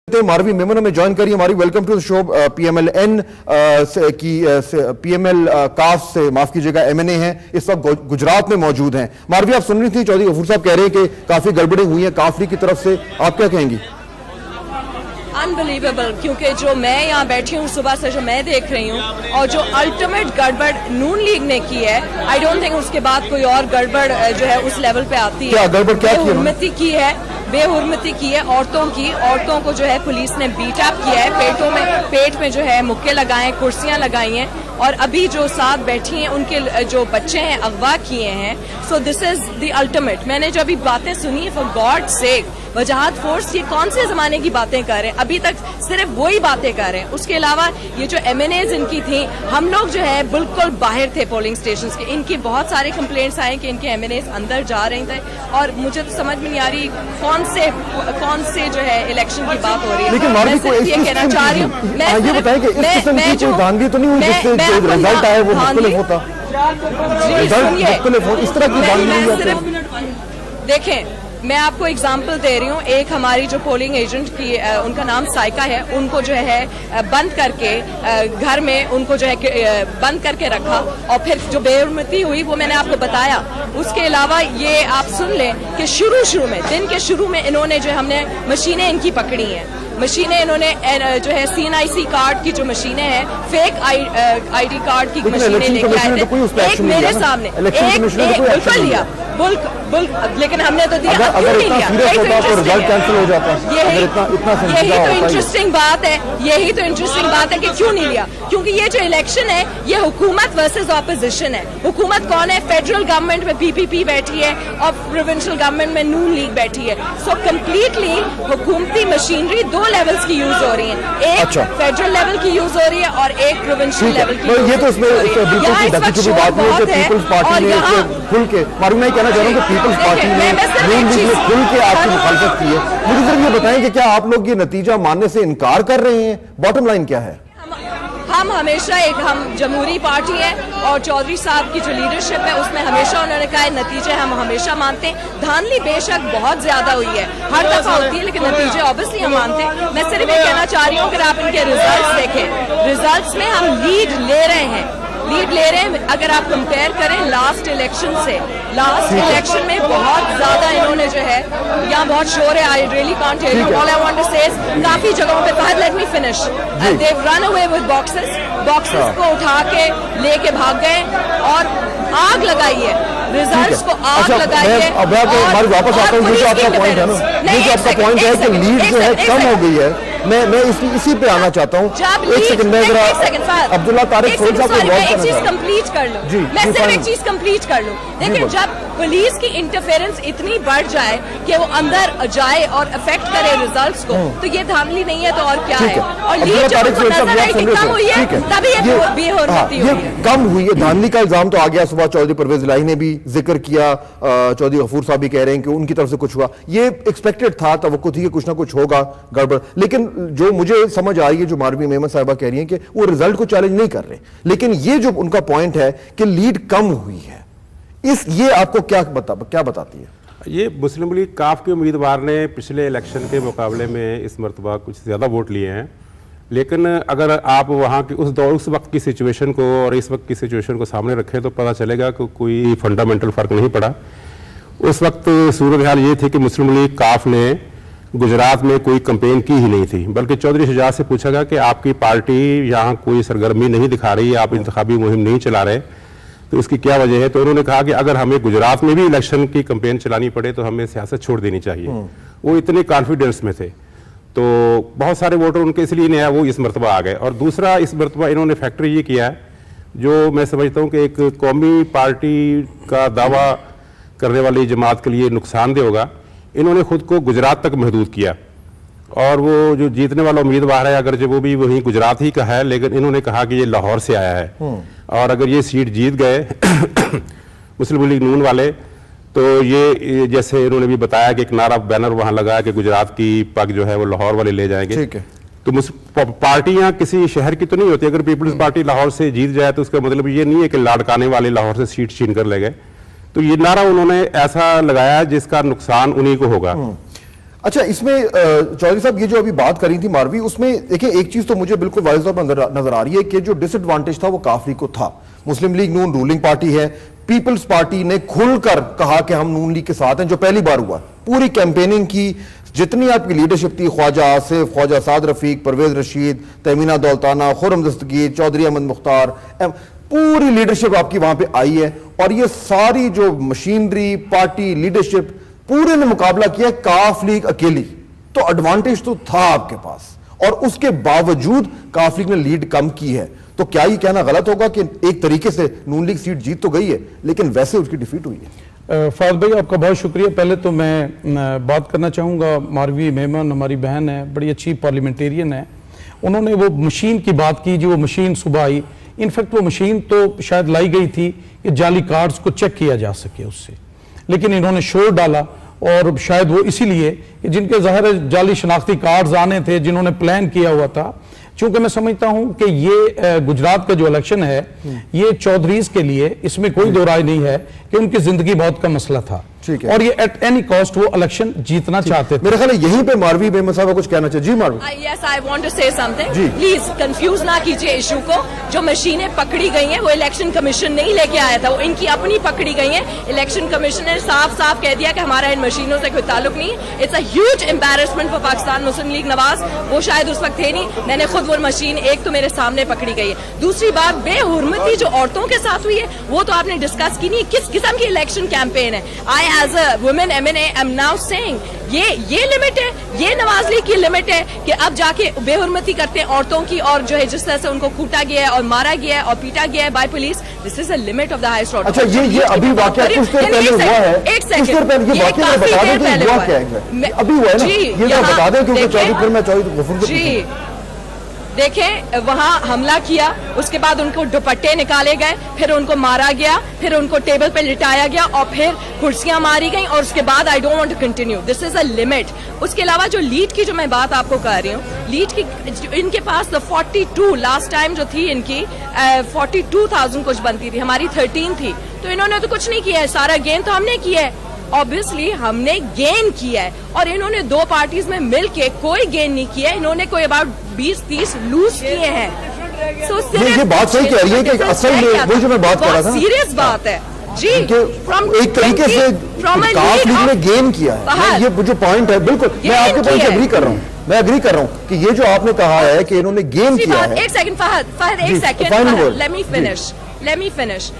मारवी मेमन हमें ज्वाइन करिए। Marvi, welcome to the show. PMLN की PML काफ से, माफ कीजिएगा, MNA हैं, इस वक्त गुजरात में मौजूद हैं। मारवी, आप सुन रही थी चौधरी गफूर साहब कह रहे हैं कि काफी गड़बड़ी हुई है काफरी की तरफ से, आप क्या कहेंगी? अनबिलीवेबल, क्योंकि जो मैं यहाँ बैठी हूँ सुबह से जो मैं देख रही हूँ और जो अल्टीमेट गड़बड़ नून लीग ने की है, आई डोंट थिंक उसके बाद कोई और गड़बड़ जो है उस लेवल पे आती है। क्या गड़बड़ क्या बेहुरमती की है, बेहुरमती की है औरतों को जो है पुलिस ने बीट अप किया है, पेट में जो है मुक्के लगाए, कुर्सियां लगाई हैं, और अभी जो साथ बैठी हैं उनके जो बच्चे हैं अगवा किए हैं। So this is the ultimate. मैंने जो अभी बातें सुनी, for God sake, Wajahat force ये कौन से जमाने की बातें कर रहे हैं? अभी तक सिर्फ वही बातें कर रहे हैं। उसके अलावा ये जो MNAs इनकी थी, हम लोग जो है बिल्कुल बाहर थे पोलिंग स्टेशन के। इनकी बहुत सारे कंप्लेंट्स आए कि इनके MNAs अंदर जा रहे थे, और मुझे तो समझ में नहीं आ रही कौन से जो है इलेक्शन की बात हो रही है। लेकिन मैं सिर्फ ये कहना चाह रही हूँ, ये बताएं कि इस किस्म की कोई धांधली तो नहीं हुई जिससे जो रिजल्ट आया वो मुख्तलिफ होता? इस तरह की धांधली? देखें, मैं आपको एग्जाम्पल दे रही हूँ। एक हमारी जो पोलिंग एजेंट की उनका नाम साइका है, उनको जो है बंद करके घर में उनको जो है बंद करके रखा, और फिर जो बेहुरमती हुई वो मैंने आपको बताया। उसके अलावा ये आप सुन लें कि शुरू में दिन के शुरू में इन्होंने जो हमने मशीनें इनकी पकड़ी हैं, मशीनें इन्होंने जो है CNIC कार्ड की जो मशीनें हैं, फेक ID कार्ड की मशीनें लेके आए थे। एक मेरे सामने बिल्कुल लिया लेकिन हमने तो दिया, क्यों नहीं लिया? यही तो इंटरेस्टिंग बात है, यही तो इंटरेस्टिंग बात है कि क्यों नहीं लिया। क्योंकि ये जो इलेक्शन है ये हुकूमत वर्सेस ऑपोजिशन है। हुकूमत कौन है? फेडरल गवर्नमेंट में PPP बैठी है और प्रोविंशियल गवर्नमेंट में नून लीग बैठी है। सो कम्प्लीटली हुकूमती मशीनरी दो लेवल्स की यूज हो रही है, एक फेडरल लेवल की यूज हो रही है और एक प्रोविंशियल लेवल की यूज हो रही है। चाह रहा हूं कि पीपल्स पार्टी ने नून लीग ने खुल के आपकी मुखालफत की है। मुझे सिर्फ ये बताएं कि क्या आप लोग ये नतीजा मानने से इनकार कर रहे हैं? बॉटम लाइन क्या है? हम हमेशा हम जमहूरी पार्टी है, और चौधरी साहब की जो लीडरशिप है उसमें हमेशा उन्होंने कहा नतीजे हम हमेशा मानते हैं। धांधली बेशक बहुत ज्यादा हुई है, हर दफा होती है, लेकिन नतीजे ऑब्वियसली हम मानते हैं। मैं सिर्फ ये कहना चाह रही हूँ कि आप इनके रिजल्ट्स देखें, रिजल्ट्स में हम लीड ले रहे हैं। अगर आप कंपेयर करें लास्ट इलेक्शन से, लास्ट इलेक्शन में बहुत ज्यादा इन्होंने जो है, यहाँ बहुत शोर है, I really can't hear you, all I want to say काफी जगहों पे, Fahad let me finish, they run away with boxes को उठा के लेके भाग गए और आग लगाई है, रिजल्ट्स को आग लगाई है। अब वापस आता हूँ, ये जो आपका पॉइंट है ना, ये जो आपका पॉइंट है कि लीड जो है कम हो गई है, मैं इसी पे आना चाहता हूँ। एक सेकंड में अब्दुल्ला तारिक फौज साहब को एक चीज कंप्लीट कर लूं, मैं सिर्फ एक चीज कंप्लीट कर लूं। देखिए, जब पुलिस की इंटरफेरेंस इतनी बढ़ जाए कि वो अंदर जाए और अफेक्ट करे रिजल्ट्स को, तो ये धांधली नहीं है तो और क्या है? और लीड जो नजर आई कि कम हुई है, तभी ये बेहुरमती हुई है, कम हुई है। धांधली का इल्जाम तो आ गया, सुबह चौधरी परवेज इलाही ने भी जिक्र किया, चौधरी गफूर साहब भी कह रहे हैं कि उनकी तरफ से कुछ हुआ। ये एक्सपेक्टेड था, तवक्को थी कि कुछ ना कुछ होगा गड़बड़। लेकिन जो मुझे समझ आ रही है, जो मारवी मेमन साहिबा कह रही हैं कि वो रिजल्ट को चैलेंज नहीं कर रहे, लेकिन ये जो उनका पॉइंट है कि लीड कम हुई है, ये आपको क्या बताती है? ये मुस्लिम लीग काफ के उम्मीदवार ने पिछले इलेक्शन के मुकाबले में इस मरतबा कुछ ज़्यादा वोट लिए हैं, लेकिन अगर आप वहाँ की उस वक्त की सिचुएशन को और इस वक्त की सिचुएशन को सामने रखें तो पता चलेगा कि कोई फंडामेंटल फ़र्क नहीं पड़ा। उस वक्त सूरत हाल ये थी कि मुस्लिम लीग काफ ने गुजरात में कोई कैंपेन की ही नहीं थी, बल्कि चौधरी शुजात से पूछा गया कि आपकी पार्टी यहाँ कोई सरगर्मी नहीं दिखा रही है, आप इंतखाबी मुहिम नहीं चला रहे, तो इसकी क्या वजह है? तो उन्होंने कहा कि अगर हमें गुजरात में भी इलेक्शन की कैंपेन चलानी पड़े तो हमें सियासत छोड़ देनी चाहिए। वो इतने कॉन्फिडेंस में थे, तो बहुत सारे वोटर उनके इसलिए नहीं आए, वो इस मरतबा आ गए। और दूसरा, इस मरतबा इन्होंने फैक्टर ये किया है, जो मैं समझता हूँ कि एक कौमी पार्टी का दावा करने वाली जमात के लिए नुकसानदेह होगा। इन्होंने खुद को गुजरात तक महदूद किया, और वो जो जीतने वाला उम्मीदवार है, अगर जो वो भी वही गुजरात ही का है, लेकिन इन्होंने कहा कि ये लाहौर से आया है, और अगर ये सीट जीत गए मुस्लिम लीग नून वाले, तो ये जैसे इन्होंने भी बताया कि एक नारा बैनर वहां लगाया कि गुजरात की पग जो है वो लाहौर वाले ले जाएंगे। ठीक है। तो पार्टियां किसी शहर की तो नहीं होती। अगर पीपल्स पार्टी लाहौर से जीत जाए तो उसका मतलब ये नहीं है कि लाड़काने वाले लाहौर से सीट छीन कर ले गए। तो ये नारा उन्होंने ऐसा लगाया जिसका नुकसान उन्हीं को होगा। अच्छा, इसमें चौधरी साहब ये जो अभी बात करी थी मारवी, उसमें देखिए एक चीज तो मुझे बिल्कुल वाज़ेह तौर पर नजर आ रही है कि जो डिसएडवांटेज था वो काफ लीग को था। मुस्लिम लीग नून रूलिंग पार्टी है, पीपल्स पार्टी ने खुलकर कहा कि हम नून लीग के साथ हैं, जो पहली बार हुआ। पूरी कैंपेनिंग की, जितनी आपकी लीडरशिप थी, ख्वाजा आसिफ, ख्वाजा साद रफीक, परवेज रशीद, तमीना दौलताना, खुर्रम दस्तगीर, चौधरी अहमद मुख्तार, पूरी लीडरशिप आपकी वहां पे आई है। और ये सारी जो मशीनरी, पार्टी, लीडरशिप, पूरे ने मुकाबला किया काफ लीग अकेली। तो एडवांटेज तो था आपके पास, और उसके बावजूद काफ लीग ने लीड कम की है। तो क्या ये कहना गलत होगा कि एक तरीके से नून लीग सीट जीत तो गई है, लेकिन वैसे उसकी डिफीट हुई है? फाद भाई, आपका बहुत शुक्रिया। पहले तो मैं बात करना चाहूँगा, मारवी मेमन हमारी बहन है, बड़ी अच्छी पार्लियामेंटेरियन है। उन्होंने वो मशीन की बात की, जो वो मशीन सुबह आई। इनफैक्ट वो मशीन तो शायद लाई गई थी कि जाली कार्ड्स को चेक किया जा सके उससे, लेकिन इन्होंने शोर डाला, और शायद वो इसीलिए कि जिनके ज़ाहिर जाली शनाख्ती कार्ड्स आने थे, जिन्होंने प्लान किया हुआ था। चूंकि मैं समझता हूं कि ये गुजरात का जो इलेक्शन है, ये चौधरीज के लिए, इसमें कोई दो राय नहीं है कि उनकी जिंदगी बहुत का मसला था, और ये एट एनी कॉस्ट वो इलेक्शन जीतना चाहते थे। मेरे ख्याल है यहीं पे मारवी बेगम साहब कुछ कहना चाहिए। जी Marvi. Yes, I want to say something. जी। प्लीज कंफ्यूज ना कीजिए इशू को। जो मशीनें पकड़ी गई हैं वो इलेक्शन कमीशन नहीं लेके आया था, वो इनकी अपनी पकड़ी गई हैं। इलेक्शन कमीशन ने साफ साफ कह दिया कि हमारा इन मशीनों से कोई ताल्लुक नहीं। It's a huge embarrassment for Pakistan Muslim league Nawaz. वो शायद उस वक्त थे नहीं। मैंने खुद वो मशीन, एक तो मेरे सामने पकड़ी गई है, दूसरी बात बेहुरमती जो औरतों के साथ हुई है वो तो आपने डिस्कस की नहीं। किस किस्म की इलेक्शन कैंपेन है? I as a women MNA am now saying ये लिमिट है, ये नवाज लीग की लिमिट है कि अब जाके बेहुरमती करते हैं औरतों की, और जो है जिस तरह से उनको कूटा गया है और मारा गया है और पीटा गया है by police. This is a limit of the highest order. अच्छा, ये अभी वाकया कुछ देर पहले हुआ है। एक सेकंड, कुछ देर पहले ये वाकया मैं बता दें कि हुआ क्या है, अभी हुआ है ना, ये मैं बता दें क्योंकि चौधरी फिर मैं चौधरी गफूर को जी देखें, वहां हमला किया, उसके बाद उनको दुपट्टे निकाले गए, फिर उनको मारा गया, फिर उनको टेबल पे लिटाया गया, और फिर कुर्सियां मारी गई, और उसके बाद I don't want to continue, this is a limit. उसके अलावा जो लीड की जो मैं बात आपको कर रही हूँ, लीड की इनके पास तो 42 लास्ट टाइम जो थी इनकी 42,000 कुछ बनती थी, हमारी 13 थी। तो इन्होंने तो कुछ नहीं किया है, सारा गेन तो हमने किया है। ऑब्वियसली हमने गेन किया है, और इन्होंने दो पार्टीज में मिलके कोई गेन नहीं किया है। इन्होंने कोई अबाउट 20-30 लूज किए हैं। ये बात सही कह रही है कि असल में वो जो मैं बात कर रहा था, सीरियस बात है जी। एक तरीके से काफ लीग ने गेन किया है, ये जो पॉइंट है, बिल्कुल मैं आपके पॉइंट से एग्री कर रहा हूँ। मैं एग्री कर रहा हूँ कि ये जो आपने कहा है कि इन्होंने गेन किया है। एक सेकंड फहद, एक सेकंड, लेट मी फिनिश।